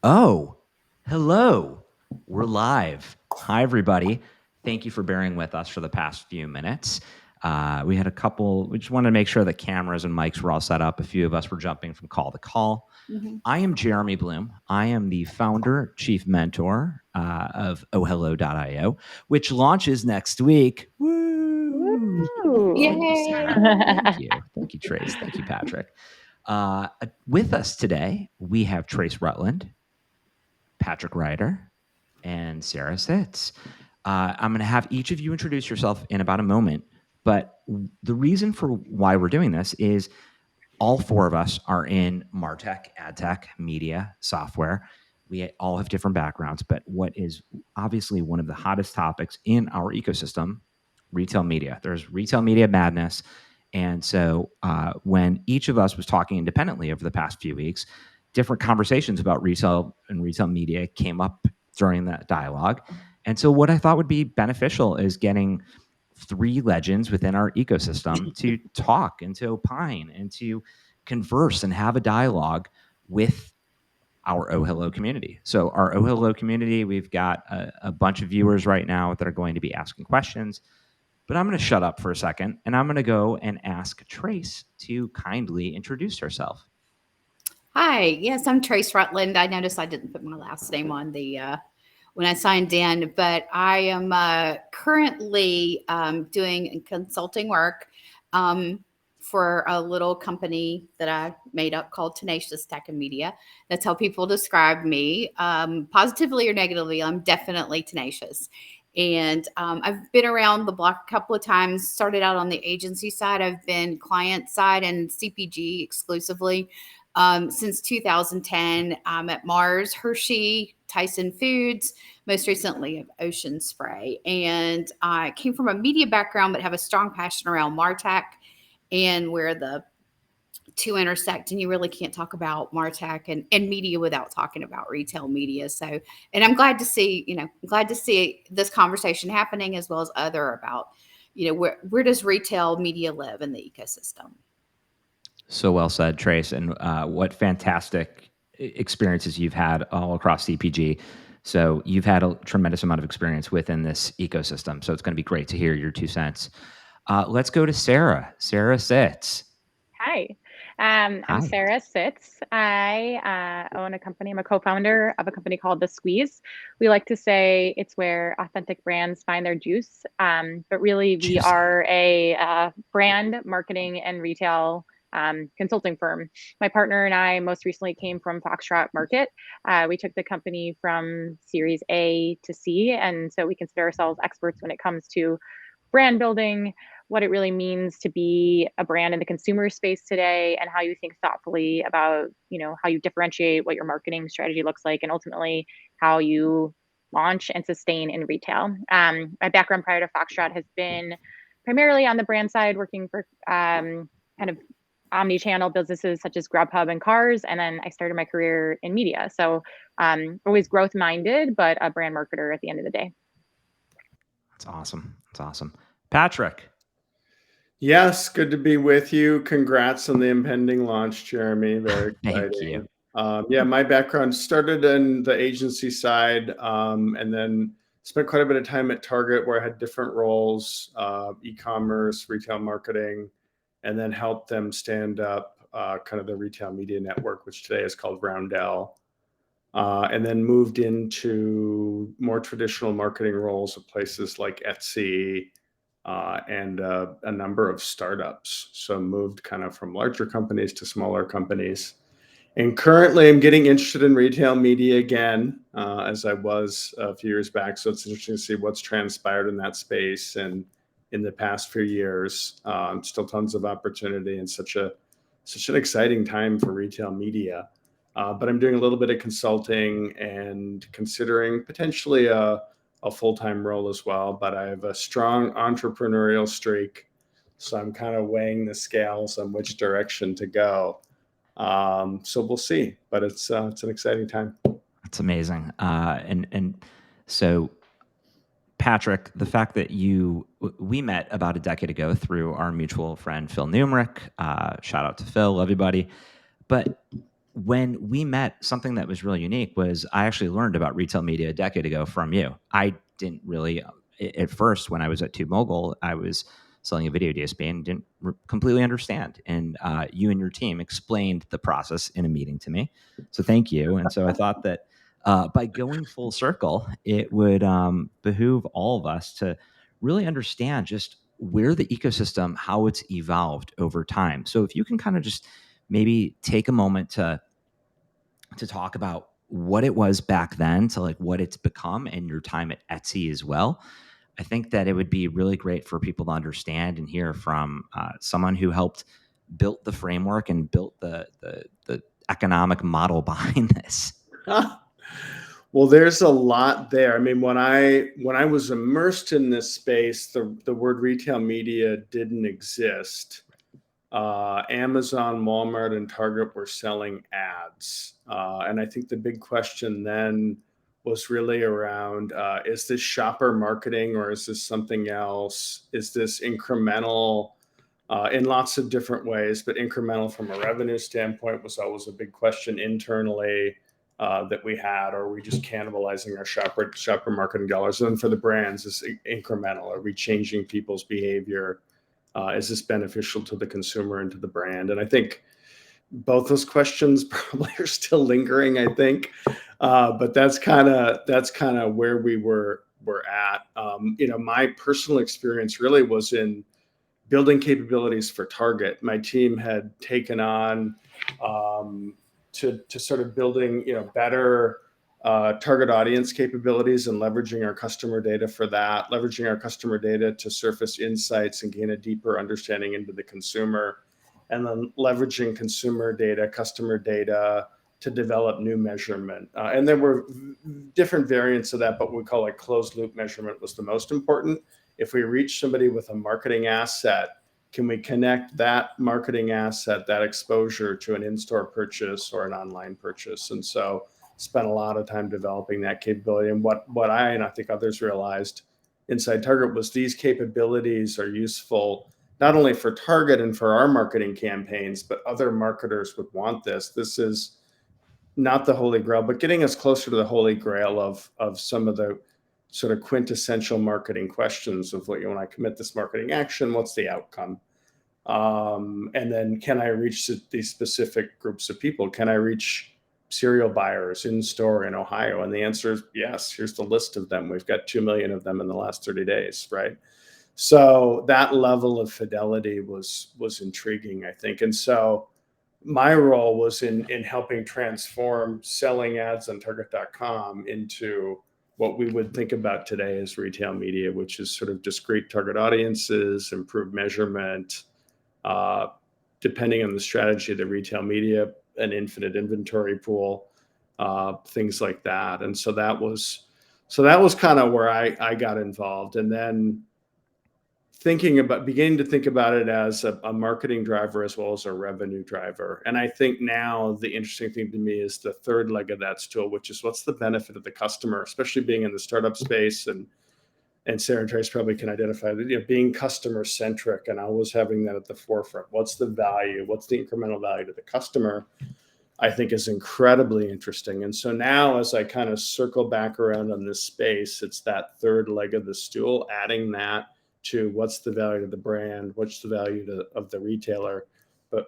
Oh, hello. We're live. Hi, everybody. Thank you for bearing with us for the past few minutes. We just wanted to make sure that cameras and mics were all set up. A few of us were jumping from call to call. I am Jeremy Bloom. I am the founder, chief mentor of OhHello.io, which launches next week. Woo! Thank you, Sarah. Thank you. Thank you, Trace. Thank you, Patrick. With us today, we have Trace Rutland, Patrick Ryder, and Sarah Sitz. I'm going to have each of you introduce yourself in about a moment, but the reason for why we're doing this is all four of us are in MarTech, AdTech, media, software. We all have different backgrounds, but what is obviously one of the hottest topics in our ecosystem, retail media. There's retail media madness. And so when each of us was talking independently over the past few weeks, different conversations about retail and retail media came up during that dialogue. And so what I thought would be beneficial is getting three legends within our ecosystem to talk and to opine and to converse and have a dialogue with our OhHello community. So our OhHello community, we've got a bunch of viewers right now that are going to be asking questions, but I'm going to shut up for a second and I'm going to go and ask Trace to kindly introduce herself. Hi, yes, I'm Trace Rutland. I noticed I didn't put my last name on the when I signed in, but I am currently doing consulting work for a little company that I made up called Tenacious Tech and Media. That's how people describe me, positively or negatively. I'm definitely tenacious. And I've been around the block a couple of times, started out on the agency side. I've been client side and CPG exclusively since 2010. I'm at Mars, Hershey, Tyson Foods, most recently of Ocean Spray. And I came from a media background, but have a strong passion around MarTech and where the two intersect. And you really can't talk about MarTech and media without talking about retail media. So, and I'm glad to see, glad to see this conversation happening as well as other about, where does retail media live in the ecosystem? So well said, Trace, and what fantastic experiences you've had all across CPG. So you've had a tremendous amount of experience within this ecosystem. So it's going to be great to hear your 2 cents. Let's go to Sarah. Sarah Sitz. Hi. I'm Sarah Sitz. I own a company. I'm a co-founder of a company called The Squeeze. We like to say it's where authentic brands find their juice. But really, we are a brand marketing and retail consulting firm. My partner and I most recently came from Foxtrot Market. We took the company from Series A to C, and so we consider ourselves experts when it comes to brand building, what it really means to be a brand in the consumer space today, and how you think thoughtfully about, how you differentiate, what your marketing strategy looks like, and ultimately how you launch and sustain in retail. My background prior to Foxtrot has been primarily on the brand side, working for kind of omni-channel businesses such as Grubhub and Cars, and then I started my career in media. So always growth-minded, but a brand marketer at the end of the day. That's awesome. That's awesome. Patrick. Yes, good to be with you. Congrats on the impending launch, Jeremy. Very Thank exciting. you. My background started in the agency side, and then spent quite a bit of time at Target where I had different roles, e-commerce, retail marketing, and then helped them stand up kind of the retail media network, which today is called Roundel. And then moved into more traditional marketing roles at places like Etsy, and a number of startups. So moved kind of from larger companies to smaller companies. And currently I'm getting interested in retail media again, as I was a few years back. So it's interesting to see what's transpired in that space. And in the past few years, still tons of opportunity and such an exciting time for retail media. But I'm doing a little bit of consulting and considering potentially a full-time role as well, but I have a strong entrepreneurial streak. So I'm kind of weighing the scales on which direction to go. So we'll see, but it's an exciting time. That's amazing. And so Patrick, the fact that we met about a decade ago through our mutual friend, Phil Numerick, shout out to Phil, love you, buddy. But when we met, something that was really unique was I actually learned about retail media a decade ago from you. I didn't really, at first, when I was at TubeMogul, I was selling a video DSP and didn't completely understand. And you and your team explained the process in a meeting to me. So thank you. And so I thought that by going full circle, it would behoove all of us to really understand just where the ecosystem, how it's evolved over time. So if you can kind of just maybe take a moment to talk about what it was back then to like what it's become and your time at Etsy as well. I think that it would be really great for people to understand and hear from someone who helped build the framework and built the economic model behind this. Well, there's a lot there. I mean, when I was immersed in this space, the word retail media didn't exist. Amazon, Walmart, and Target were selling ads. And I think the big question then was really around, is this shopper marketing or is this something else? Is this incremental in lots of different ways, but incremental from a revenue standpoint was always a big question internally that we had. Or are we just cannibalizing our shopper marketing dollars? And then for the brands, is incremental? Are we changing people's behavior? Is this beneficial to the consumer and to the brand? And I think both those questions probably are still lingering, I think. But that's kind of where we're at. My personal experience really was in building capabilities for Target. My team had taken on to sort of building, better target audience capabilities and leveraging our customer data for that, leveraging our customer data to surface insights and gain a deeper understanding into the consumer, and then leveraging consumer data, customer data to develop new measurement. And there were different variants of that, but we call it closed loop measurement was the most important. If we reach somebody with a marketing asset, can we connect that marketing asset, that exposure to an in-store purchase or an online purchase? And so spent a lot of time developing that capability. And what I and I think others realized inside Target was these capabilities are useful not only for Target and for our marketing campaigns, but other marketers would want this. This is not the holy grail, but getting us closer to the holy grail of some of the sort of quintessential marketing questions of when I commit this marketing action, what's the outcome? And then can I reach these specific groups of people? Can I reach cereal buyers in store in Ohio? And the answer is yes. Here's the list of them. We've got 2 million of them in the last 30 days, right? So that level of fidelity was intriguing, I think. And so my role was in helping transform selling ads on Target.com into what we would think about today as retail media, which is sort of discrete target audiences, improved measurement, depending on the strategy of the retail media, an infinite inventory pool, things like that. And so that was kind of where I got involved. And then beginning to think about it as a marketing driver as well as a revenue driver. And I think now the interesting thing to me is the third leg of that stool, which is what's the benefit of the customer, especially being in the startup space. And Sarah and Trace probably can identify that, being customer centric and always having that at the forefront. What's the value? What's the incremental value to the customer? I think is incredibly interesting. And so now as I kind of circle back around on this space, it's that third leg of the stool, adding that to what's the value to the brand, what's the value of the retailer,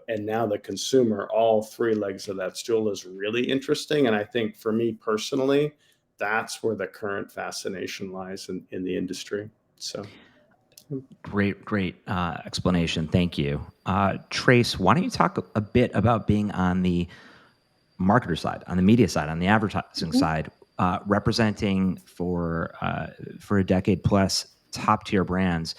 and now the consumer. All three legs of that stool is really interesting. And I think for me personally, that's where the current fascination lies in the industry. So great explanation. Thank you. Trace, why don't you talk a bit about being on the marketer side, on the media side, on the advertising side, representing for a decade plus top tier brands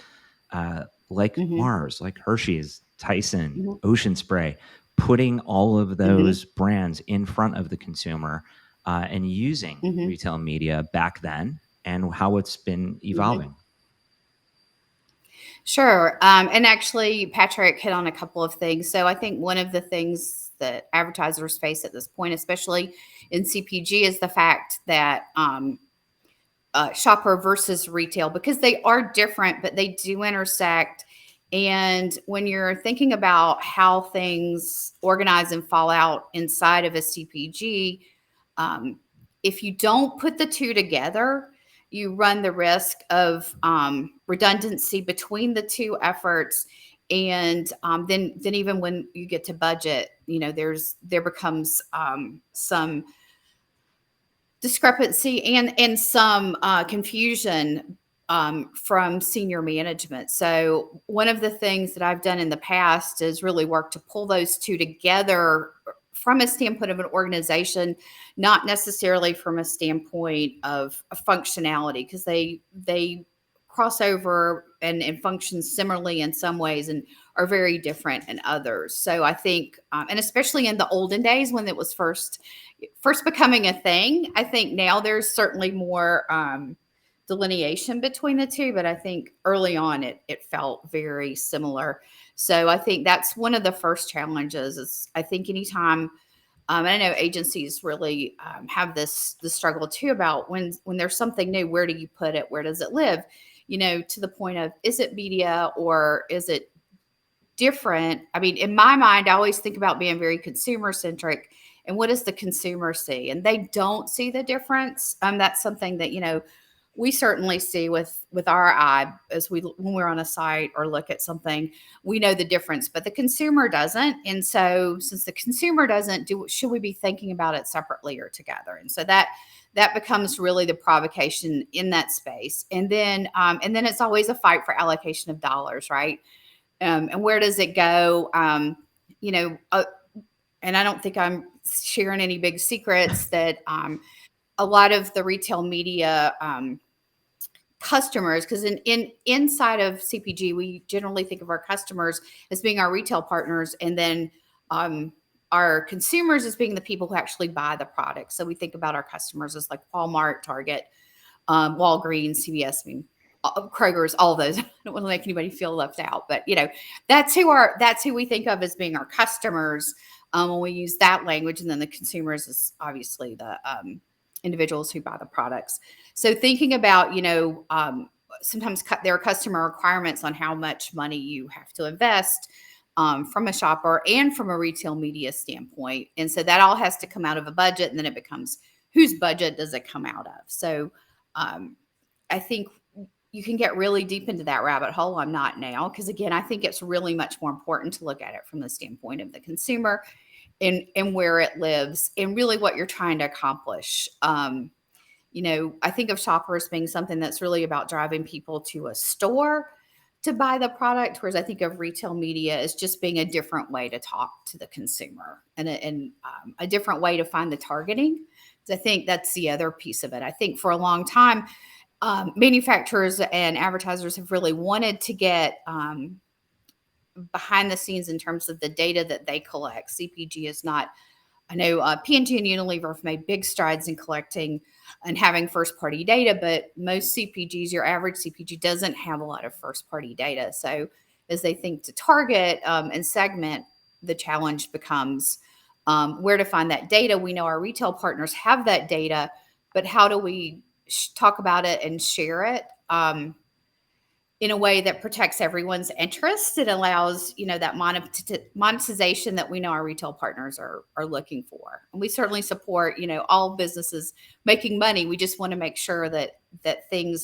like Mars, like Hershey's, Tyson, Ocean Spray, putting all of those brands in front of the consumer and using retail media back then and how it's been evolving. Sure. And actually, Patrick hit on a couple of things. So I think one of the things that advertisers face at this point, especially in CPG, is the fact that shopper versus retail, because they are different, but they do intersect. And when you're thinking about how things organize and fall out inside of a CPG, if you don't put the two together, you run the risk of redundancy between the two efforts. And then even when you get to budget, there becomes some discrepancy and some confusion from senior management. So one of the things that I've done in the past is really work to pull those two together from a standpoint of an organization, not necessarily from a standpoint of functionality, because they cross over and function similarly in some ways and are very different in others. So I think, and especially in the olden days when it was first becoming a thing, I think now there's certainly more delineation between the two, but I think early on it felt very similar. So I think that's one of the first challenges is I think anytime, and I know agencies really have the struggle too about when there's something new, where do you put it? Where does it live? To the point of, is it media or is it different? I mean, in my mind, I always think about being very consumer centric and what does the consumer see? And they don't see the difference. That's something that, we certainly see with our eye as when we're on a site or look at something, we know the difference, but the consumer doesn't. And so since the consumer doesn't, should we be thinking about it separately or together? And so that becomes really the provocation in that space. And then it's always a fight for allocation of dollars, right? And where does it go? And I don't think I'm sharing any big secrets that a lot of the retail media customers, because inside of CPG, we generally think of our customers as being our retail partners, and then our consumers as being the people who actually buy the product. So we think about our customers as like Walmart, Target, Walgreens, CVS, I mean, Kroger's, all those. I don't want to make anybody feel left out, but that's who we think of as being our customers when we use that language. And then the consumers is obviously the individuals who buy the products. So thinking about, sometimes there are customer requirements on how much money you have to invest from a shopper and from a retail media standpoint. And so that all has to come out of a budget, and then it becomes whose budget does it come out of? So I think you can get really deep into that rabbit hole. I'm not now, because again, I think it's really much more important to look at it from the standpoint of the consumer and where it lives and really what you're trying to accomplish. I think of shoppers being something that's really about driving people to a store to buy the product, whereas I think of retail media as just being a different way to talk to the consumer and a different way to find the targeting. I think that's the other piece of it. I think for a long time, manufacturers and advertisers have really wanted to get behind the scenes in terms of the data that they collect. CPG is not, I know P&G and Unilever have made big strides in collecting and having first party data, but most CPGs, your average CPG doesn't have a lot of first party data. So as they think to target and segment, the challenge becomes where to find that data. We know our retail partners have that data, but how do we talk about it and share it in a way that protects everyone's interest? It allows, that monetization that we know our retail partners are looking for. And we certainly support, all businesses making money. We just want to make sure that things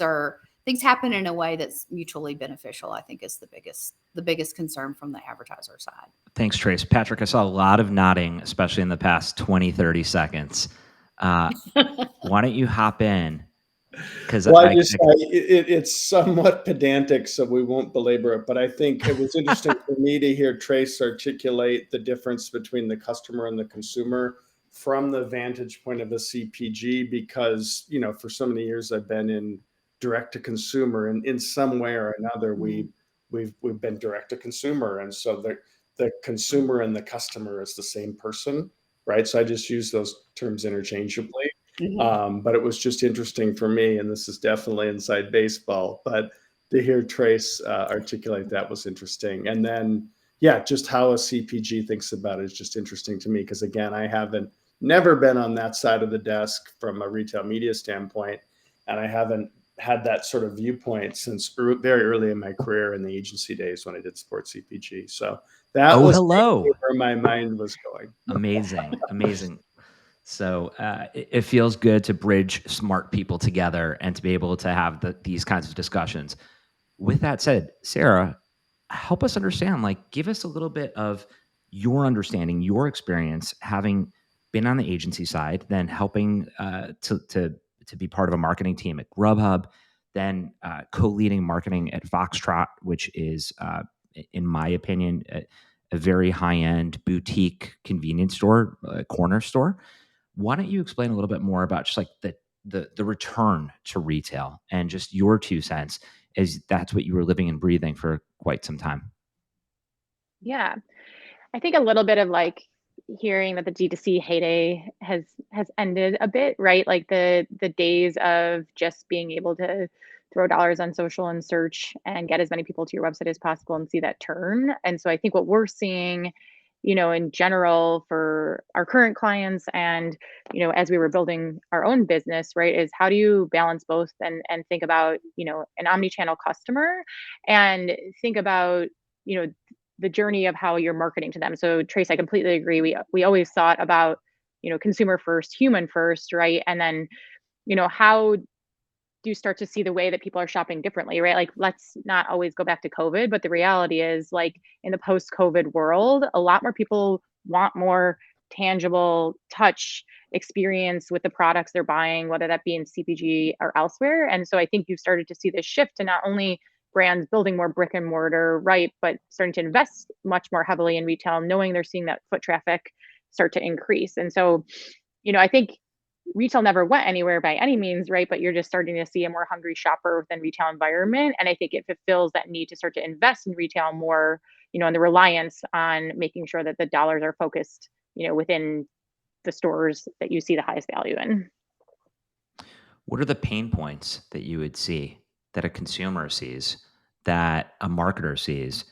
happen in a way that's mutually beneficial, I think is the biggest concern from the advertiser side. Thanks, Trace. Patrick, I saw a lot of nodding, especially in the past 20, 30 seconds. Why don't you hop in? Because it's somewhat pedantic, so we won't belabor it. But I think it was interesting for me to hear Trace articulate the difference between the customer and the consumer from the vantage point of a CPG, because for so many years I've been in direct to consumer, and in some way or another we've been direct to consumer, and so the consumer and the customer is the same person, right? So I just use those terms interchangeably. Mm-hmm. But it was just interesting for me, and this is definitely inside baseball, but to hear Trace articulate that was interesting. And then, just how a CPG thinks about it is just interesting to me, because again, I never been on that side of the desk from a retail media standpoint, and I haven't had that sort of viewpoint since very early in my career in the agency days when I did sports CPG. So that was OhHello. where my mind was going. Amazing. Amazing. So it feels good to bridge smart people together and to be able to have these kinds of discussions. With that said, Sarah, help us understand, like, give us a little bit of your understanding, your experience having been on the agency side, then helping to be part of a marketing team at Grubhub, then co-leading marketing at Foxtrot, which is, in my opinion, a very high-end boutique convenience store, corner store. Why don't you explain a little bit more about just like the return to retail and just your 2 cents, as that's what you were living and breathing for quite some time? Yeah. I think a little bit of like hearing that the D2C heyday has ended a bit, right? Like the days of just being able to throw dollars on social and search and get as many people to your website as possible and see that turn. And so I think what we're seeing, in general for our current clients and, as we were building our own business, right, is how do you balance both and think about, an omni-channel customer and think about, the journey of how you're marketing to them. So Trace, I completely agree. We always thought about, consumer first, human first, right? And then, how do you start to see the way that people are shopping differently, right? Like, let's not always go back to COVID, but the reality is, like, in the post-COVID world, a lot more people want more tangible touch experience with the products they're buying, whether that be in CPG or elsewhere. And so I think you've started to see this shift to not only brands building more brick and mortar, right, but starting to invest much more heavily in retail, knowing they're seeing that foot traffic start to increase. And so, I think retail never went anywhere by any means, right? But you're just starting to see a more hungry shopper within retail environment. And I think it fulfills that need to start to invest in retail more, and the reliance on making sure that the dollars are focused, within the stores that you see the highest value in. What are the pain points that you would see, that a consumer sees, that a marketer sees?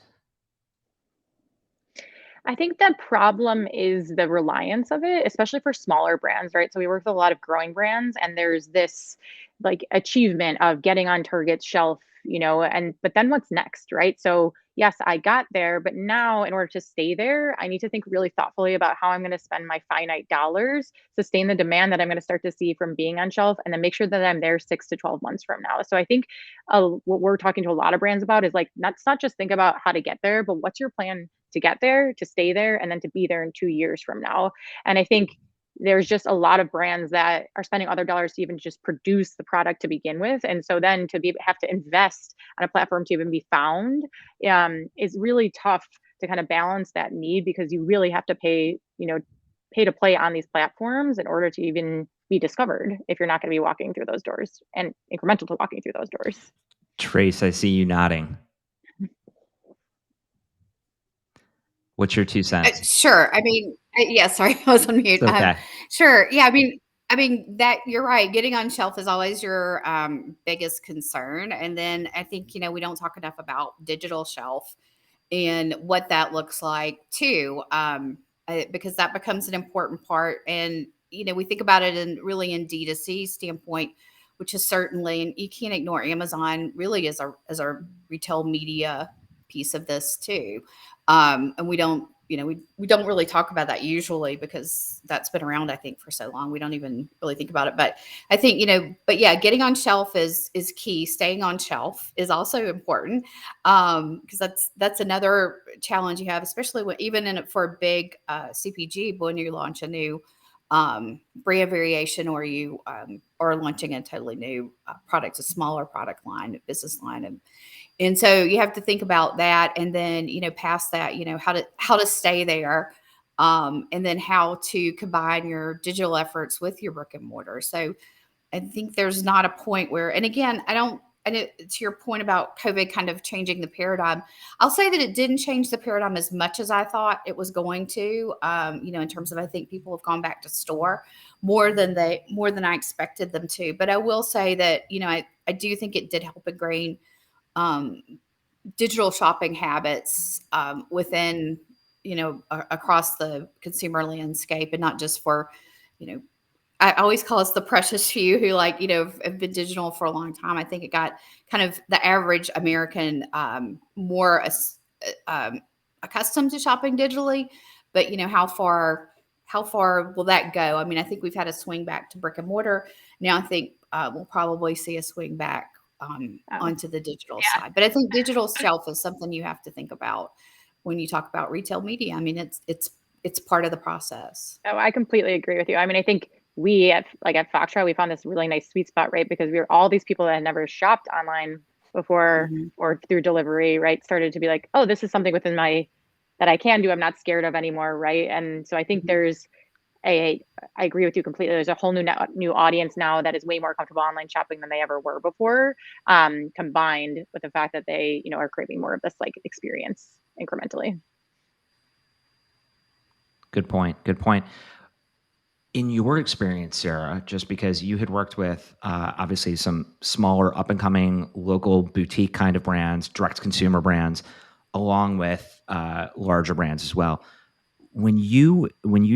I think the problem is the reliance of it, especially for smaller brands, right? So we work with a lot of growing brands, and there's this like achievement of getting on Target's shelf, and but then what's next, right? So yes, I got there, but now in order to stay there, I need to think really thoughtfully about how I'm going to spend my finite dollars, sustain the demand that I'm going to start to see from being on shelf, and then make sure that I'm there 6 to 12 months from now. So I think what we're talking to a lot of brands about is like, let's not just think about how to get there, but what's your plan to get there, to stay there, and then to be there in 2 years from now. And I think there's just a lot of brands that are spending other dollars to even just produce the product to begin with. And so then to have to invest on a platform to even be found is really tough to kind of balance that need, because you really have to pay to play on these platforms in order to even be discovered if you're not going to be walking through those doors and incremental to walking through those doors. Trace, I see you nodding. What's your 2 cents? Sure. I mean, yeah, sorry, I was on mute. It's okay. Sure. Yeah. I mean that you're right. Getting on shelf is always your biggest concern. And then I think, we don't talk enough about digital shelf and what that looks like too, because that becomes an important part. And, we think about it in D2C standpoint, which is certainly, and you can't ignore Amazon really as our retail media piece of this too. And we don't, we don't really talk about that usually because that's been around, I think, for so long. We don't even really think about it. But I think, but yeah, getting on shelf is key. Staying on shelf is also important, because that's another challenge you have, especially for a big CPG, when you launch a new brand variation, or you are launching a totally new product, a smaller product line, a business line. And so you have to think about that. And then, past that, how to stay there. And then how to combine your digital efforts with your brick and mortar. So I think there's not a point where, and again, I know to your point about COVID kind of changing the paradigm, I'll say that it didn't change the paradigm as much as I thought it was going to, in terms of, I think people have gone back to store more than I expected them to. But I will say that, I do think it did help ingrain digital shopping habits within, across the consumer landscape, and not just for, I always call us the precious few who have been digital for a long time. I think it got kind of the average American more accustomed to shopping digitally, but how far will that go? I mean, I think we've had a swing back to brick and mortar. Now I think we'll probably see a swing back onto the digital side. But I think digital shelf is something you have to think about when you talk about retail media. I mean, it's part of the process. Oh, I completely agree with you. I mean, I think we at Foxtrot, we found this really nice sweet spot, right? Because we were all these people that had never shopped online before or through delivery, right? Started to be like, oh, this is something within that I can do. I'm not scared of anymore, right? And so I think I agree with you completely. There's a whole new audience now that is way more comfortable online shopping than they ever were before, combined with the fact that they, are craving more of this like experience incrementally. Good point. In your experience, Sarah, just because you had worked with obviously some smaller up-and-coming local boutique kind of brands, direct-to-consumer brands, along with larger brands as well. When you,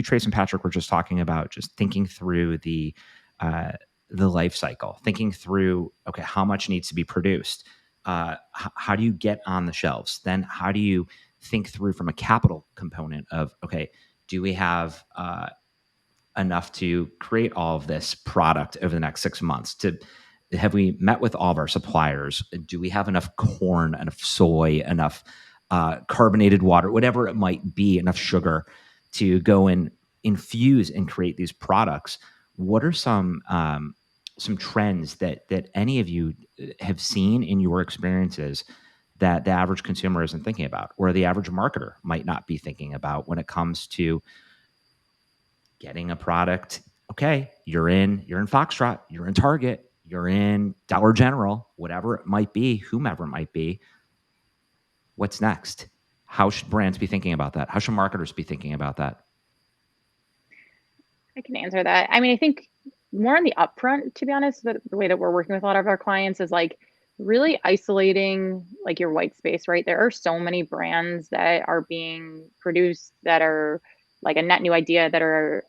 Trace and Patrick, were just talking about just thinking through the life cycle, thinking through, okay, how much needs to be produced? How do you get on the shelves? Then how do you think through from a capital component of, okay, do we have enough to create all of this product over the next 6 months? Have we met with all of our suppliers? Do we have enough corn, enough soy, enough carbonated water, whatever it might be, enough sugar to go and infuse and create these products? What are some trends that any of you have seen in your experiences that the average consumer isn't thinking about, or the average marketer might not be thinking about when it comes to getting a product? Okay, you're in Foxtrot, you're in Target, you're in Dollar General, whatever it might be, whomever it might be. What's next? How should brands be thinking about that? How should marketers be thinking about that? I can answer that. I mean, I think more on the upfront, to be honest, the way that we're working with a lot of our clients is like really isolating like your white space, right? There are so many brands that are being produced that are like a net new idea that are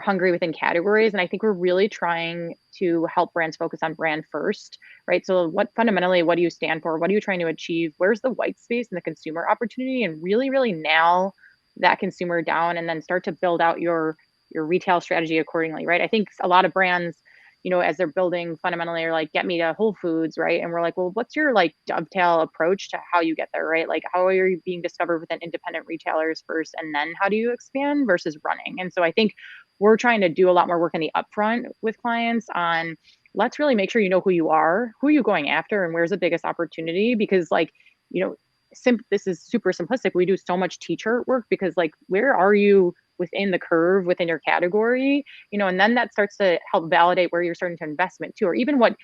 hungry within categories. And I think we're really trying to help brands focus on brand first, right? So what do you stand for? What are you trying to achieve? Where's the white space and the consumer opportunity? And really, really nail that consumer down and then start to build out your retail strategy accordingly, right? I think a lot of brands, as they're building fundamentally are like, get me to Whole Foods, right? And we're like, well, what's your like dovetail approach to how you get there, right? Like, how are you being discovered within independent retailers first, and then how do you expand versus running? And so I think we're trying to do a lot more work in the upfront with clients on, let's really make sure you know who you are, who are you going after, and where's the biggest opportunity? Because like, this is super simplistic. We do so much teacher work because like, where are you within the curve within your category, and then that starts to help validate where you're starting to investment too, or even what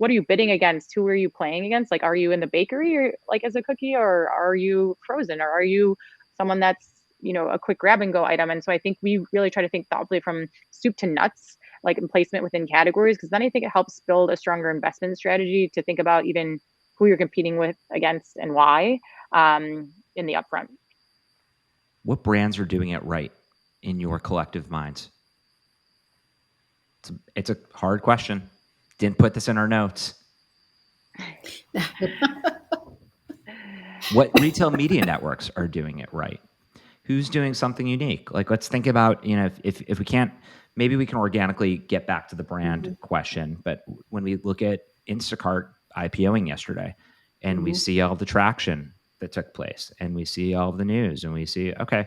are you bidding against? Who are you playing against? Like, are you in the bakery or like as a cookie, or are you frozen, or are you someone that's, a quick grab and go item? And so I think we really try to think thoughtfully from soup to nuts, like in placement within categories, because then I think it helps build a stronger investment strategy to think about even who you're competing with against and why in the upfront. What brands are doing it right in your collective minds? It's a hard question. Didn't put this in our notes. What retail media networks are doing it right? Who's doing something unique? Like, let's think about, if we can't, maybe we can organically get back to the brand question. But when we look at Instacart IPOing yesterday, and we see all the traction that took place, and we see all of the news, and we see, okay,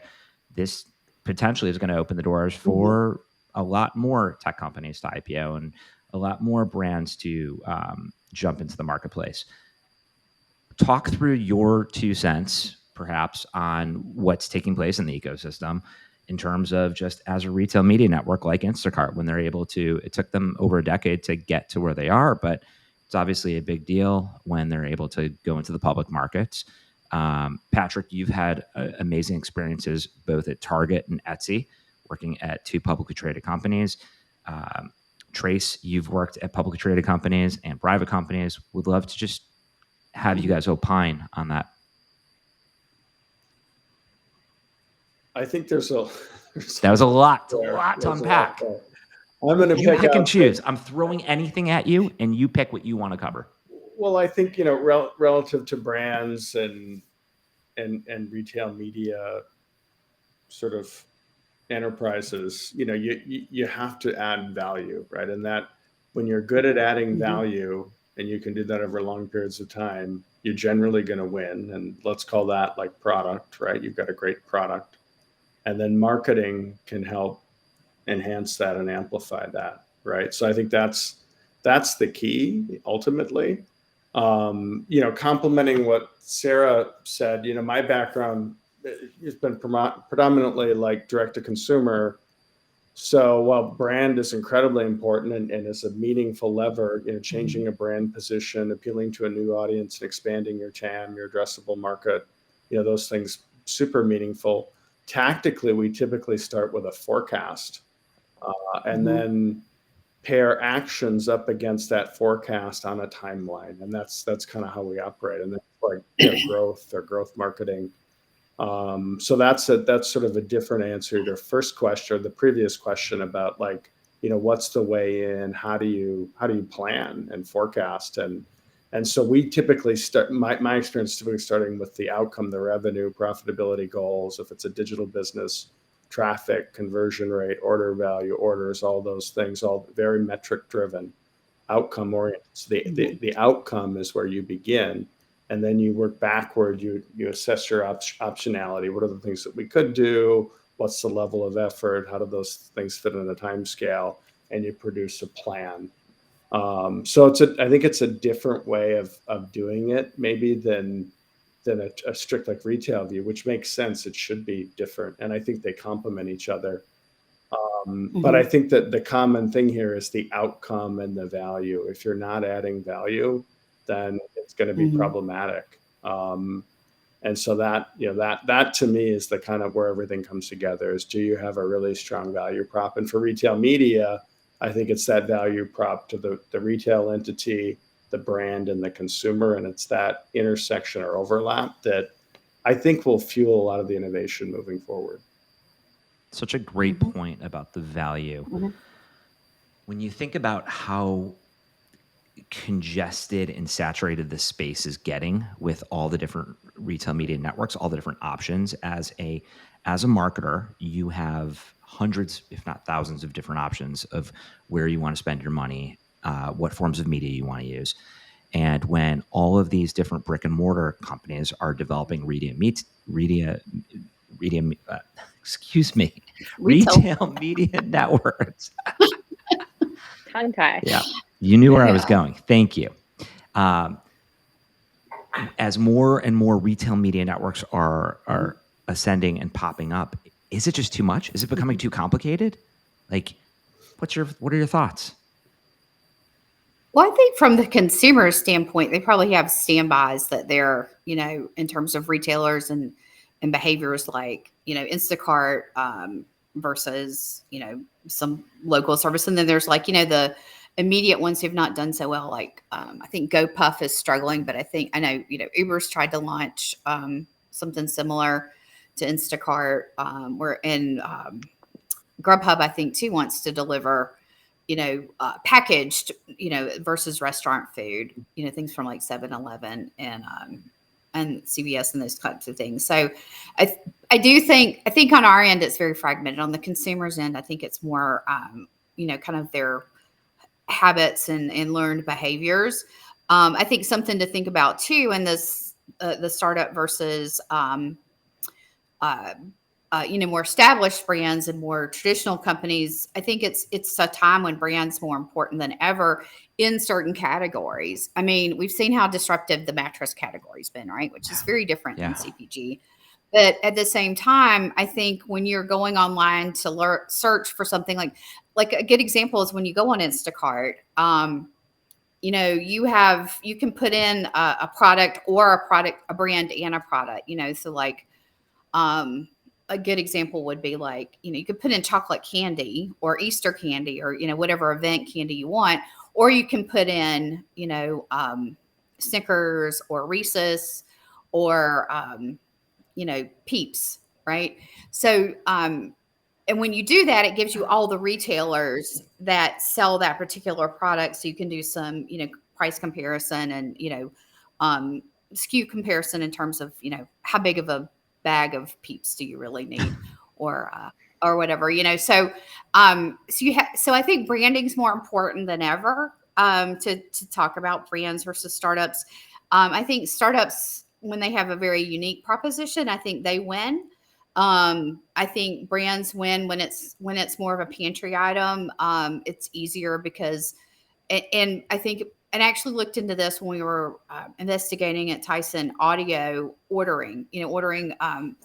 this potentially is going to open the doors for a lot more tech companies to IPO and a lot more brands to jump into the marketplace. Talk through your 2 cents, perhaps, on what's taking place in the ecosystem in terms of just as a retail media network like Instacart, when they're able to, it took them over a decade to get to where they are, but it's obviously a big deal when they're able to go into the public markets. Patrick, you've had amazing experiences both at Target and Etsy, working at 2 publicly traded companies. Trace, you've worked at publicly traded companies and private companies. Would love to just have you guys opine on that. I think there's that was a lot to unpack. I'm going to You pick pick and out choose. I'm throwing anything at you, and you pick what you want to cover. Well, I think, relative to brands and retail media sort of enterprises, you have to add value, right? And that when you're good at adding value and you can do that over long periods of time, you're generally going to win. And let's call that like product, right? You've got a great product. And then marketing can help enhance that and amplify that, right? So I think that's the key ultimately. Complementing what Sarah said, my background has been predominantly like direct to consumer. So while brand is incredibly important and is a meaningful lever, changing a brand position, appealing to a new audience, and expanding your TAM, your addressable market, those things super meaningful. Tactically, we typically start with a forecast and then pair actions up against that forecast on a timeline, and that's kind of how we operate. And that's like growth or growth marketing. So that's sort of a different answer to the first question, or the previous question about like, what's the way in? How do you plan and forecast? And so we typically start. My experience typically starting with the outcome, the revenue, profitability goals. If it's a digital business, traffic, conversion rate, order value, orders, all those things, all very metric driven, outcome oriented. So the outcome is where you begin. And then you work backward, you assess your optionality. What are the things that we could do? What's the level of effort? How do those things fit in a time scale? And you produce a plan. So I think it's a different way of doing it maybe than a strict like retail view, which makes sense. It should be different. And I think they complement each other. But I think that the common thing here is the outcome and the value. If you're not adding value, then it's going to be problematic. And so that to me is the kind of where everything comes together is, do you have a really strong value prop? And for retail media, I think it's that value prop to the retail entity, the brand, and the consumer. And it's that intersection or overlap that I think will fuel a lot of the innovation moving forward. Such a great point about the value. When you think about how congested and saturated the space is getting with all the different retail media networks, all the different options, as a marketer, you have hundreds, if not thousands, of different options of where you want to spend your money, what forms of media you want to use. And when all of these different brick and mortar companies are developing retail media networks. Tongue tie. Yeah, you knew where I was going. Thank you. As more and more retail media networks are ascending and popping up, is it just too much? Is it becoming too complicated? Like, what are your thoughts? Well, I think from the consumer standpoint, they probably have standbys that they're, in terms of retailers and behaviors like, Instacart versus, some local service. And then there's like, the immediate ones who've not done so well. Like I think GoPuff is struggling, but I know, Uber's tried to launch something similar to Instacart, Grubhub, I think too, wants to deliver, packaged, versus restaurant food, things from like 7-Eleven and CVS and those types of things. So I think on our end, it's very fragmented. On the consumer's end, I think it's more, kind of their habits and learned behaviors. I think something to think about too, in this, the startup versus, more established brands and more traditional companies. I think it's a time when brands more important than ever in certain categories. I mean, we've seen how disruptive the mattress category's been, right? Which is very different than CPG. But at the same time, I think when you're going online to search for something like a good example is when you go on Instacart, you can put in a product or a brand and a product, so like, a good example would be like, you could put in chocolate candy or Easter candy or, whatever event candy you want, or you can put in, Snickers or Reese's or, Peeps. Right. So, and when you do that, it gives you all the retailers that sell that particular product. So you can do some, price comparison and, SKU comparison in terms of, how big of a bag of Peeps do you really need or whatever, So, so I think branding's more important than ever, to talk about brands versus startups. I think startups, when they have a very unique proposition, I think they win. I think brands win when it's more of a pantry item. It's easier because, and I think, and I actually looked into this when we were investigating at Tyson audio ordering,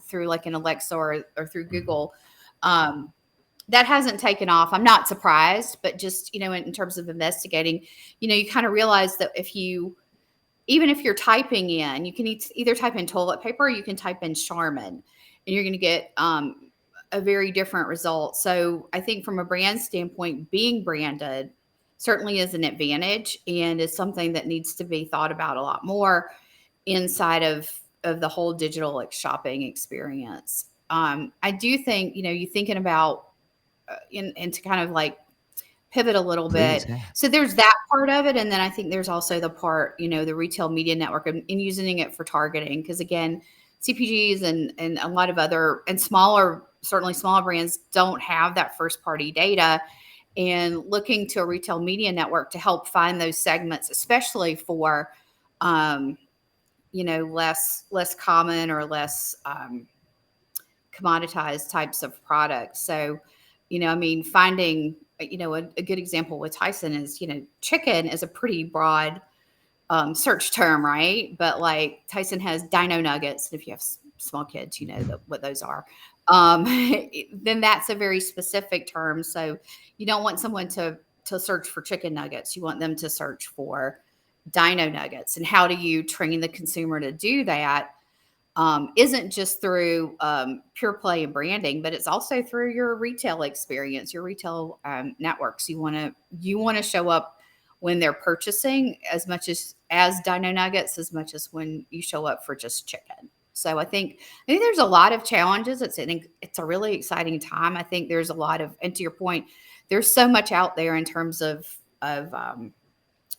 through like an Alexa or through Google. That hasn't taken off. I'm not surprised, but just, in terms of investigating, you kind of realize that even if you're typing in, you can either type in toilet paper or you can type in Charmin, and you're going to get a very different result. So I think from a brand standpoint, being branded certainly is an advantage and is something that needs to be thought about a lot more inside of the whole digital shopping experience. I do think, you thinking about and to kind of like pivot a little bit. Yeah. So there's that part of it. And then I think there's also the part, the retail media network and using it for targeting. Because again, CPGs and a lot of other and certainly smaller brands don't have that first party data, and looking to a retail media network to help find those segments, especially for, less common or less commoditized types of products. So, finding, a good example with Tyson is, chicken is a pretty broad search term, right? But like Tyson has dino nuggets. And if you have small kids, what those are. Then that's a very specific term. So you don't want someone to search for chicken nuggets. You want them to search for dino nuggets. And how do you train the consumer to do that? Isn't just through pure play and branding, but it's also through your retail experience, your retail networks. You want to show up when they're purchasing as much as dino nuggets, as much as when you show up for just chicken. So I think there's a lot of challenges. It's a really exciting time. I think there's a lot of, and to your point, there's so much out there in terms of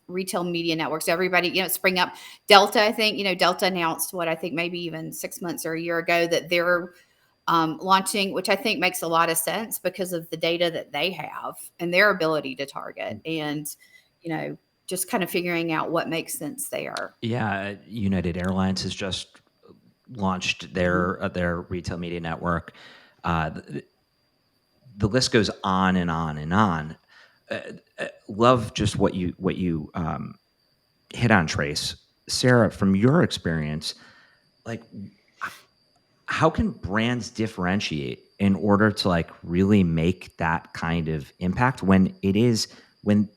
retail media networks. Everybody, spring up. Delta, I think, Delta announced I think maybe even 6 months or a year ago that they're launching, which I think makes a lot of sense because of the data that they have and their ability to target and, just kind of figuring out what makes sense there. Yeah. United Airlines has just launched their retail media network. The list goes on and on and on. Love just what you hit on, Trace. Sarah, from your experience, like, how can brands differentiate in order to like really make that kind of impact when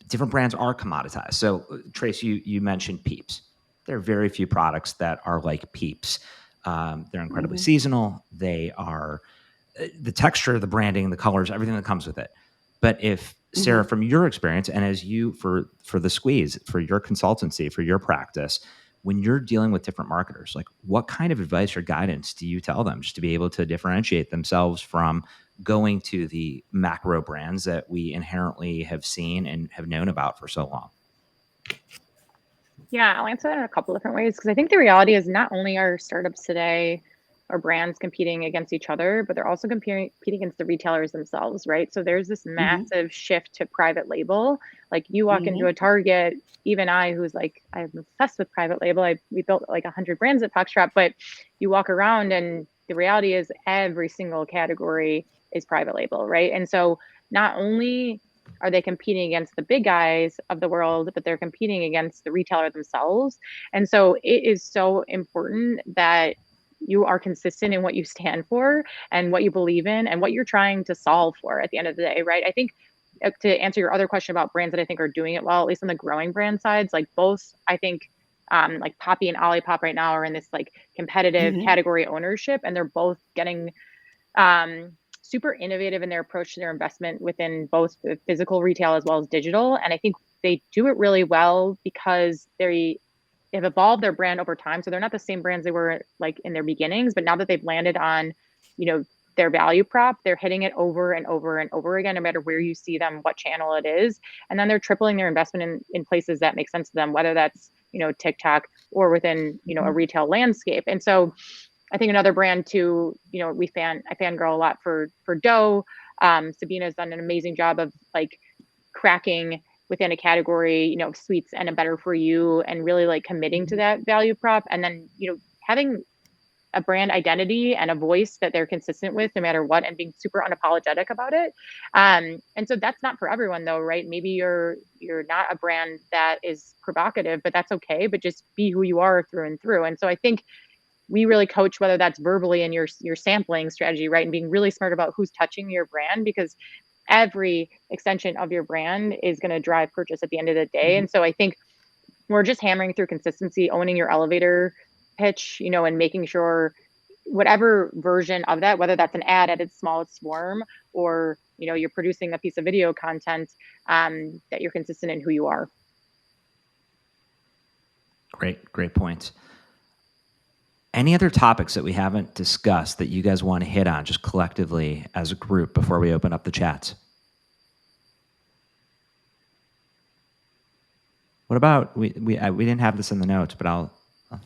different brands are commoditized? So, Trace, you mentioned Peeps. There are very few products that are like Peeps. They're incredibly seasonal. They are the texture, the branding, the colors, everything that comes with it. But if Sarah, from your experience, and as you for the Squeeze, for your consultancy, for your practice, when you're dealing with different marketers, like what kind of advice or guidance do you tell them just to be able to differentiate themselves from going to the macro brands that we inherently have seen and have known about for so long? Yeah, I'll answer that in a couple different ways because I think the reality is not only are startups today or brands competing against each other, but they're also competing against the retailers themselves, right? So there's this massive shift to private label. Like you walk into a Target, even I, who's like, I'm obsessed with private label. We built like 100 brands at Foxtrot, but you walk around and the reality is every single category is private label, right? And so not only are they competing against the big guys of the world, but they're competing against the retailer themselves. And so it is so important that you are consistent in what you stand for and what you believe in and what you're trying to solve for at the end of the day, right? I think to answer your other question about brands that I think are doing it well, at least on the growing brand sides, like both, I think like Poppy and Olipop right now are in this like competitive category ownership, and they're both getting super innovative in their approach to their investment within both the physical retail as well as digital. And I think they do it really well because they have evolved their brand over time. So they're not the same brands they were like in their beginnings, but now that they've landed on, their value prop, they're hitting it over and over and over again, no matter where you see them, what channel it is. And then they're tripling their investment in places that make sense to them, whether that's, TikTok or within, a retail landscape. And so I think another brand too, I fangirl a lot for Dough. Sabina's done an amazing job of like cracking within a category, of sweets and a better for you, and really like committing to that value prop. And then, having a brand identity and a voice that they're consistent with no matter what, and being super unapologetic about it. And so that's not for everyone though, right? Maybe you're not a brand that is provocative, but that's okay. But just be who you are through and through. And so I think we really coach, whether that's verbally in your sampling strategy, right? And being really smart about who's touching your brand, because every extension of your brand is going to drive purchase at the end of the day. And so I think we're just hammering through consistency, owning your elevator pitch, and making sure whatever version of that, whether that's an ad at its smallest form, or, you're producing a piece of video content, that you're consistent in who you are. Great points. Any other topics that we haven't discussed that you guys want to hit on just collectively as a group before we open up the chats? What about, we didn't have this in the notes, but I'll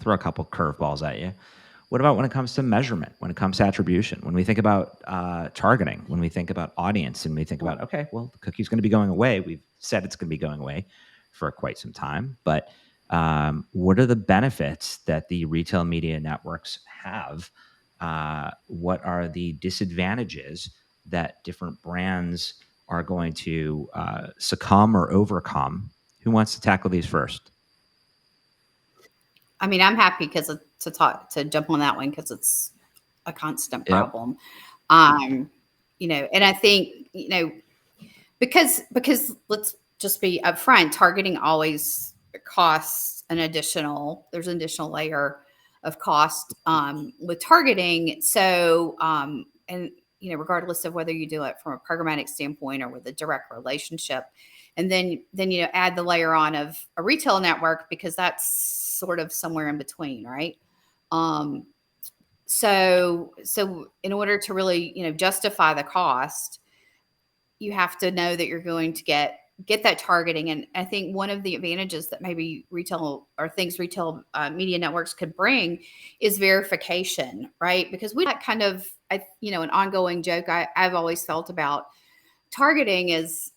throw a couple curveballs at you. What about when it comes to measurement, when it comes to attribution, when we think about targeting, when we think about audience, and we think about, okay, well, the cookie's going to be going away. We've said it's going to be going away for quite some time, but what are the benefits that the retail media networks have? What are the disadvantages that different brands are going to succumb or overcome? Who wants to tackle these first? I mean, I'm happy to jump on that one because it's a constant problem. And I think, because let's just be upfront, targeting always costs there's an additional layer of cost with targeting. So, and regardless of whether you do it from a programmatic standpoint or with a direct relationship, and then add the layer on of a retail network, because that's sort of somewhere in between, right? So in order to really justify the cost, you have to know that you're going to get that targeting. And I think one of the advantages that maybe retail media networks could bring is verification, right? Because we that kind of an ongoing joke I've always felt about targeting is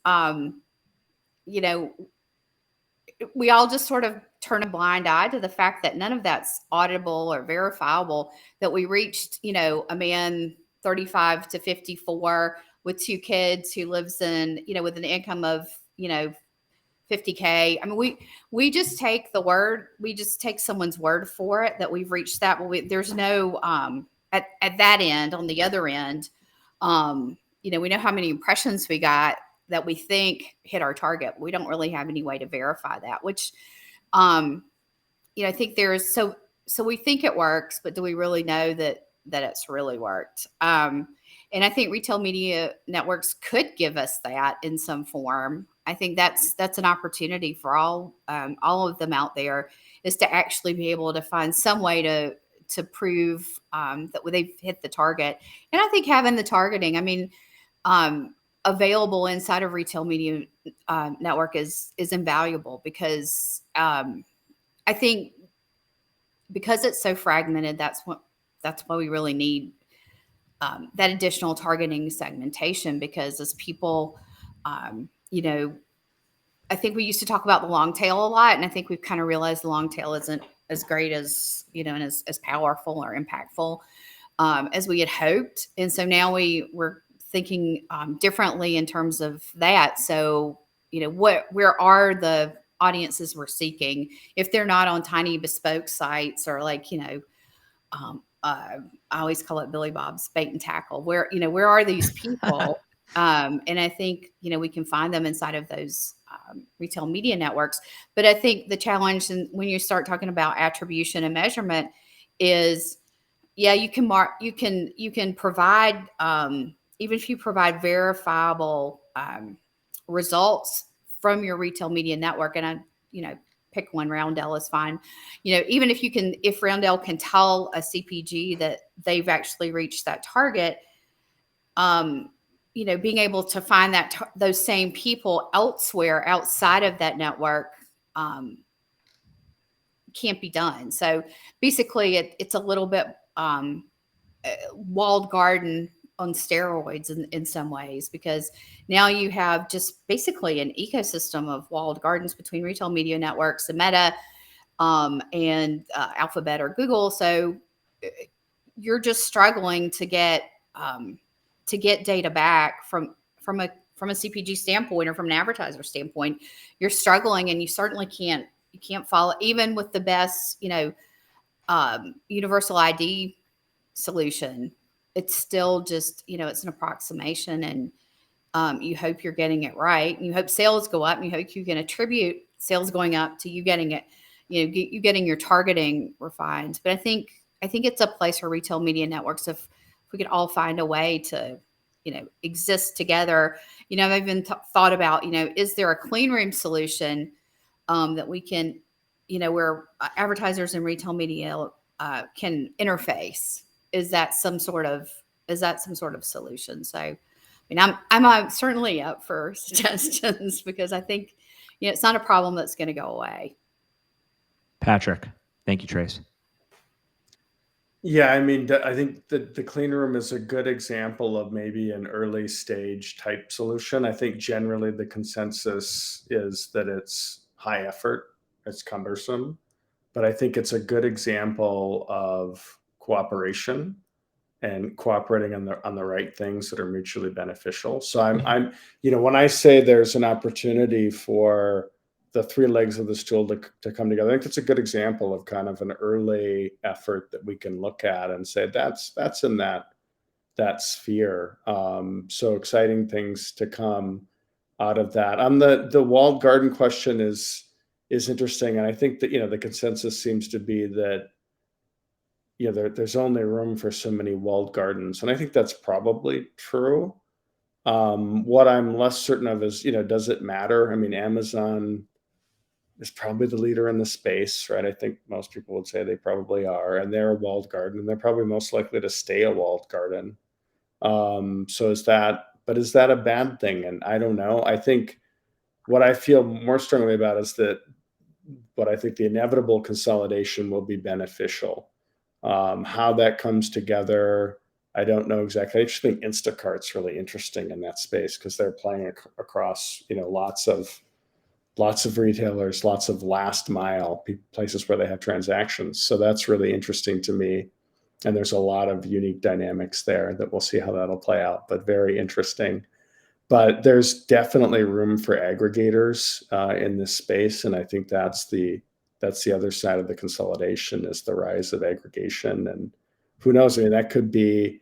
we all just sort of turn a blind eye to the fact that none of that's auditable or verifiable, that we reached, a man 35 to 54 with 2 kids who lives in, with an income of, 50K. I mean, we just take someone's word for it that we've reached that. But there's no, at that end, on the other end, we know how many impressions we got that we think hit our target. We don't really have any way to verify that, which, I think so we think it works, but do we really know that it's really worked? And I think retail media networks could give us that in some form. I think that's an opportunity for all of them out there, is to actually be able to find some way to prove that they've hit the target. And I think having the targeting, available inside of retail media network is invaluable, because I think because it's so fragmented, that's why we really need that additional targeting segmentation. Because as people, I think we used to talk about the long tail a lot, and I think we've kind of realized the long tail isn't as great as and as powerful or impactful as we had hoped. And so now we're thinking differently in terms of that. So, where are the audiences we're seeking? If they're not on tiny bespoke sites, or like, I always call it Billy Bob's bait and tackle, where are these people? And I think, we can find them inside of those retail media networks. But I think the challenge, when you start talking about attribution and measurement, is, you can provide, even if you provide verifiable results from your retail media network, and pick one, Roundel is fine. Even if Roundel can tell a CPG that they've actually reached that target, being able to find those same people elsewhere outside of that network can't be done. So basically, it's a little bit walled garden on steroids in some ways, because now you have just basically an ecosystem of walled gardens between retail media networks and Meta and Alphabet or Google. So you're just struggling to get data back from a CPG standpoint or from an advertiser standpoint. You're struggling, and you certainly can't follow, even with the best universal ID solution. It's still just it's an approximation, and you hope you're getting it right, and you hope sales go up, and you hope you can attribute sales going up to you getting it, you getting your targeting refined. But I think it's a place where retail media networks, if we could all find a way to exist together. I've even thought about is there a clean room solution that we can where advertisers and retail media can interface? Is that some sort of solution? So, I mean, I'm certainly up for suggestions, because I think it's not a problem that's going to go away. Patrick, thank you, Trace. Yeah, I mean, I think the clean room is a good example of maybe an early stage type solution. I think generally the consensus is that it's high effort, it's cumbersome, but I think it's a good example of cooperation and cooperating on the right things that are mutually beneficial. So I'm when I say there's an opportunity for the three legs of the stool to come together, I think it's a good example of kind of an early effort that we can look at and say that's in that sphere. So exciting things to come out of that. On the walled garden question is interesting, and I think that the consensus seems to be that there's only room for so many walled gardens, and I think that's probably true. What I'm less certain of is does it matter? I mean, Amazon is probably the leader in the space, right? I think most people would say they probably are, and they're a walled garden, and they're probably most likely to stay a walled garden. So is that a bad thing? And I don't know. I think what I feel more strongly about is that what I think the inevitable consolidation will be beneficial. How that comes together, I don't know exactly. I just think Instacart's really interesting in that space, because they're playing across lots of retailers, lots of last mile places where they have transactions. So that's really interesting to me. And there's a lot of unique dynamics there that we'll see how that'll play out, but very interesting. But there's definitely room for aggregators in this space. And I think that's the other side of the consolidation, is the rise of aggregation. And who knows? I mean, that could be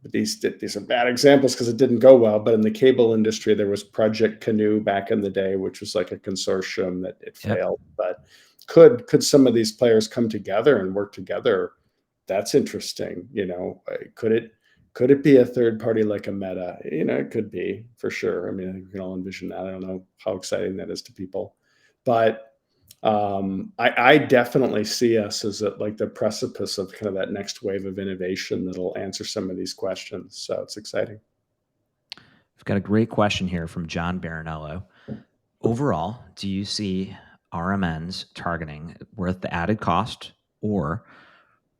these are bad examples because it didn't go well, but in the cable industry, there was Project Canoe back in the day, which was like a consortium that it failed. But could some of these players come together and work together? That's interesting. Could it be a third party like a Meta? It could be, for sure. I mean, I think we can all envision that. I don't know how exciting that is to people, but I definitely see us as like the precipice of kind of that next wave of innovation that'll answer some of these questions. So it's exciting. We've got a great question here from John Barinello. Overall, do you see RMN's targeting worth the added cost, or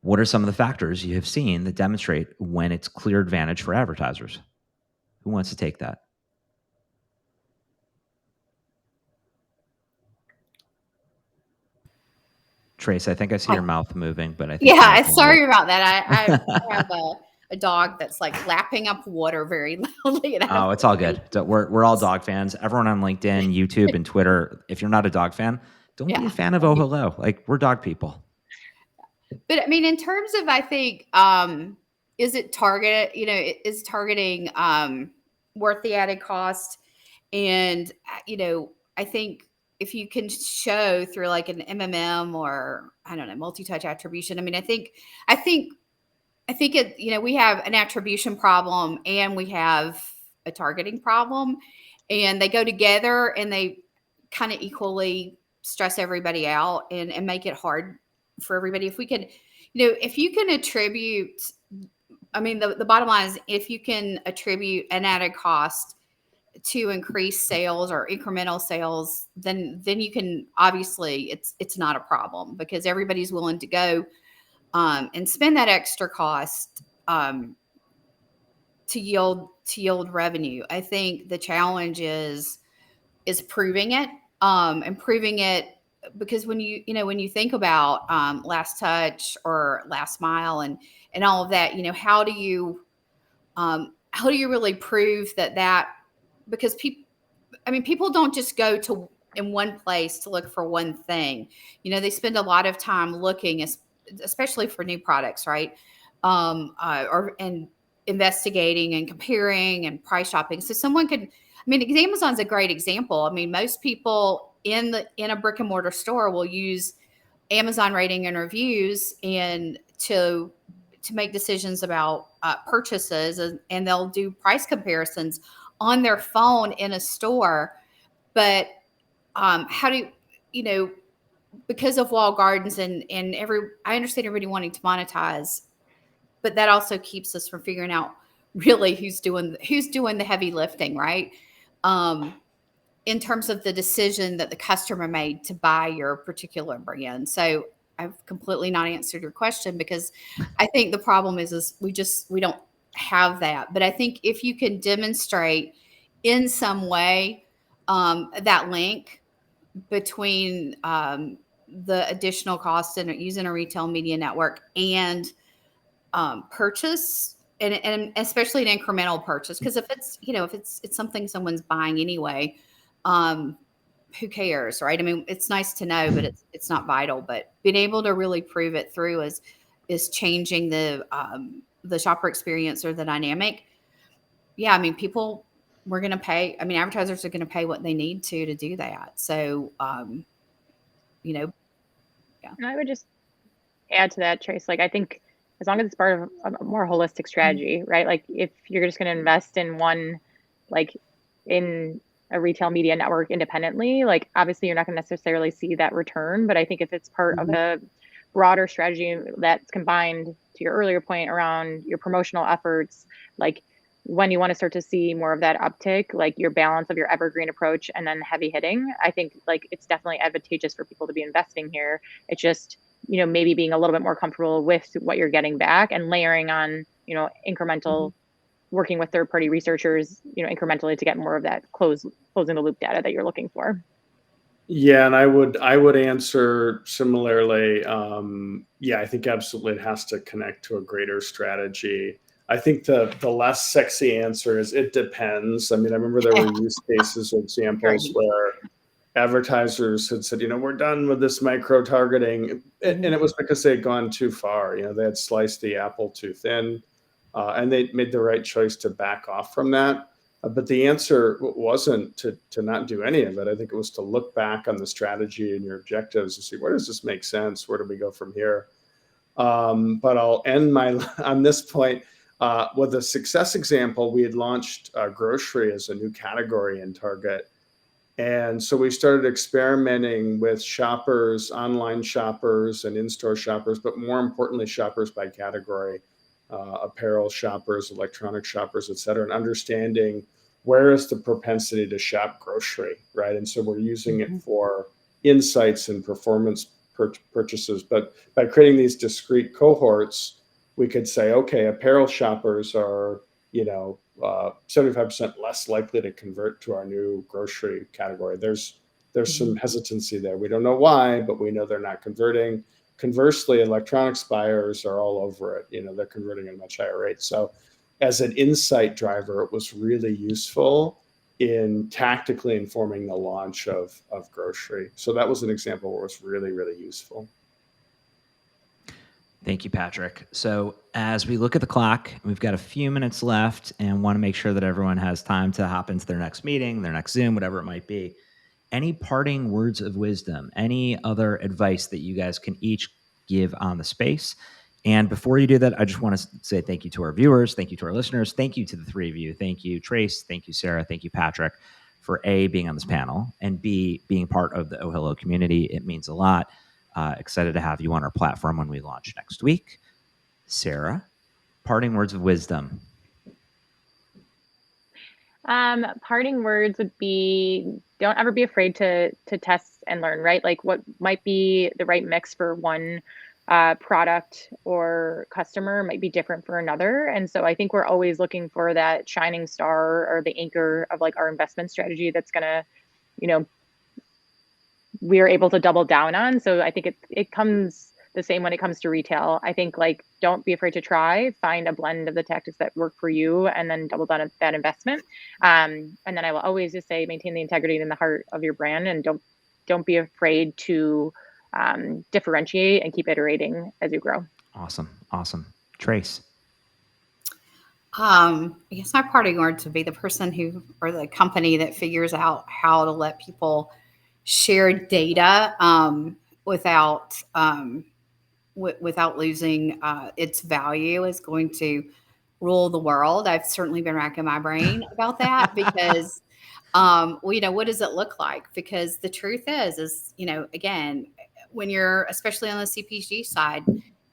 what are some of the factors you have seen that demonstrate when it's clear advantage for advertisers? Who wants to take that? Trace, I think I see your mouth moving, but I think sorry about that. I have a dog that's like lapping up water very loudly. Oh, it's all good. We're all dog fans. Everyone on LinkedIn, YouTube, and Twitter. If you're not a dog fan, don't be a fan of OhHello. Like, we're dog people. But I mean, in terms of, I think, is it targeted? Is targeting worth the added cost? And I think if you can show through like an MMM or, I don't know, multi-touch attribution. I mean, I think it, we have an attribution problem and we have a targeting problem, and they go together and they kind of equally stress everybody out and make it hard for everybody. If we could, if you can attribute I mean, the bottom line is if you can attribute an added cost to increase sales or incremental sales, then you can, obviously it's not a problem because everybody's willing to go and spend that extra cost to yield revenue. I think the challenge is proving it, and proving it because when you think about last touch or last mile and all of that, how do you really prove that because people don't just go to in one place to look for one thing. They spend a lot of time looking, especially for new products, right? And investigating and comparing and price shopping. So someone could, Amazon's a great example. Most people in a brick and mortar store will use Amazon rating and reviews and to make decisions about purchases, and they'll do price comparisons on their phone in a store. But how do because of walled gardens and I understand everybody wanting to monetize, but that also keeps us from figuring out really who's doing the heavy lifting, right? In terms of the decision that the customer made to buy your particular brand. So I've completely not answered your question because I think the problem is we don't have that. But I think if you can demonstrate in some way that link between the additional cost in using a retail media network and purchase, and especially an incremental purchase, because if it's something someone's buying anyway, who cares, right? It's nice to know, but it's not vital. But being able to really prove it through is changing the shopper experience or the dynamic. Yeah, people we're going to pay. Advertisers are going to pay what they need to do that. So, yeah. And I would just add to that, Trace. I think as long as it's part of a more holistic strategy, right? If you're just going to invest in one, in a retail media network independently, obviously you're not going to necessarily see that return. But I think if it's part of a broader strategy that's combined to your earlier point around your promotional efforts, when you want to start to see more of that uptick, your balance of your evergreen approach and then heavy hitting, I think it's definitely advantageous for people to be investing here. It's just, maybe being a little bit more comfortable with what you're getting back and layering on, incremental working with third-party researchers, incrementally to get more of that closing the loop data that you're looking for. Yeah, and I would answer similarly. I think absolutely it has to connect to a greater strategy. I think the less sexy answer is it depends. I remember there were use cases or examples where advertisers had said, we're done with this micro targeting, and it was because they had gone too far. They had sliced the apple too thin, and they made the right choice to back off from that. But the answer wasn't to not do any of it. I think it was to look back on the strategy and your objectives and see, where does this make sense? Where do we go from here? But I'll end on this point with a success example. We had launched grocery as a new category in Target. And so we started experimenting with shoppers, online shoppers and in-store shoppers, but more importantly, shoppers by category. Apparel shoppers, electronic shoppers, et cetera, and understanding where is the propensity to shop grocery, right? And so we're using it for insights and performance purchases. But by creating these discrete cohorts, we could say, okay, apparel shoppers are, 75% less likely to convert to our new grocery category. There's some hesitancy there. We don't know why, but we know they're not converting. Conversely, electronics buyers are all over it. They're converting at a much higher rate. So as an insight driver, it was really useful in tactically informing the launch of grocery. So that was an example where it was really, really useful. Thank you, Patrick. So as we look at the clock, we've got a few minutes left and want to make sure that everyone has time to hop into their next meeting, their next Zoom, whatever it might be. Any parting words of wisdom, any other advice that you guys can each give on the space? And before you do that, I just want to say thank you to our viewers. Thank you to our listeners. Thank you to the three of you. Thank you, Trace. Thank you, Sarah. Thank you, Patrick, for A, being on this panel, and B, being part of the OhHello community. It means a lot. Excited to have you on our platform when we launch next week. Sarah? Parting words of wisdom. Parting words would be, don't ever be afraid to test and learn, right? Like what might be the right mix for one product or customer might be different for another. And so I think we're always looking for that shining star or the anchor of like our investment strategy that's gonna, we are able to double down on. So I think it comes the same when it comes to retail. I think like, don't be afraid to try, find a blend of the tactics that work for you and then double down on that investment. And then I will always just say, maintain the integrity and the heart of your brand, and don't be afraid to differentiate and keep iterating as you grow. Awesome. Trace. I guess my parting words would be the person who, or the company that figures out how to let people share data without losing its value is going to rule the world. I've certainly been racking my brain about that because, what does it look like? Because the truth is, again, when you're, especially on the CPG side,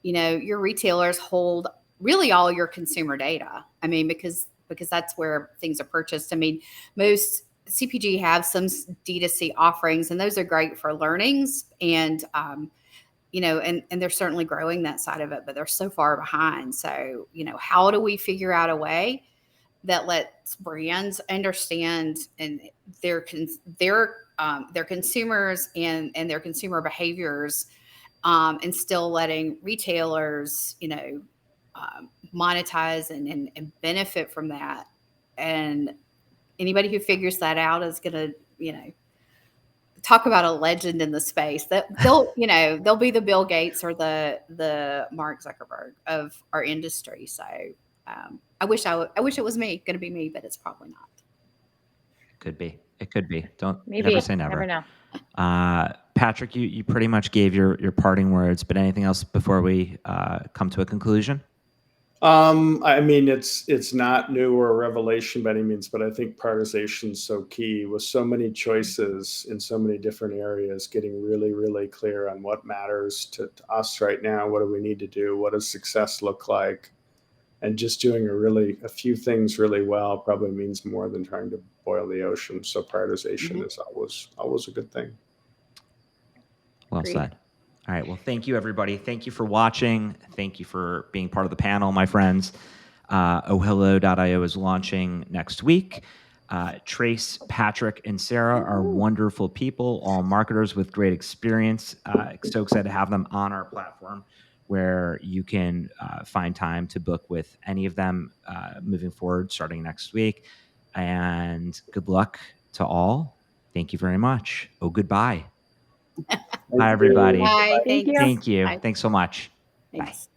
your retailers hold really all your consumer data. I mean, because that's where things are purchased. I mean, most CPG have some D2C offerings, and those are great for learnings and, and they're certainly growing that side of it, but they're so far behind. So, how do we figure out a way that lets brands understand and their consumers and their consumer behaviors, and still letting retailers, monetize and benefit from that. And anybody who figures that out is going to, talk about a legend in the space. That they'll be the Bill Gates or the Mark Zuckerberg of our industry. So I wish it was me, going to be me, but it's probably not. It could be. Don't Maybe. Never say never. Never know. Patrick, you pretty much gave your parting words, but anything else before we come to a conclusion? I mean, it's not new or a revelation by any means, but I think prioritization is so key. With so many choices in so many different areas, getting really, really clear on what matters to us right now. What do we need to do? What does success look like? And just doing a few things really well probably means more than trying to boil the ocean. So prioritization is always a good thing. Well Agreed. said. All right. Well, thank you, everybody. Thank you for watching. Thank you for being part of the panel, my friends. OhHello.io is launching next week. Trace, Patrick, and Sarah are wonderful people, all marketers with great experience. So excited to have them on our platform, where you can find time to book with any of them moving forward starting next week. And good luck to all. Thank you very much. Goodbye. Bye, everybody. Bye. Thank you. Thank you. Bye. Thanks so much. Thanks. Bye.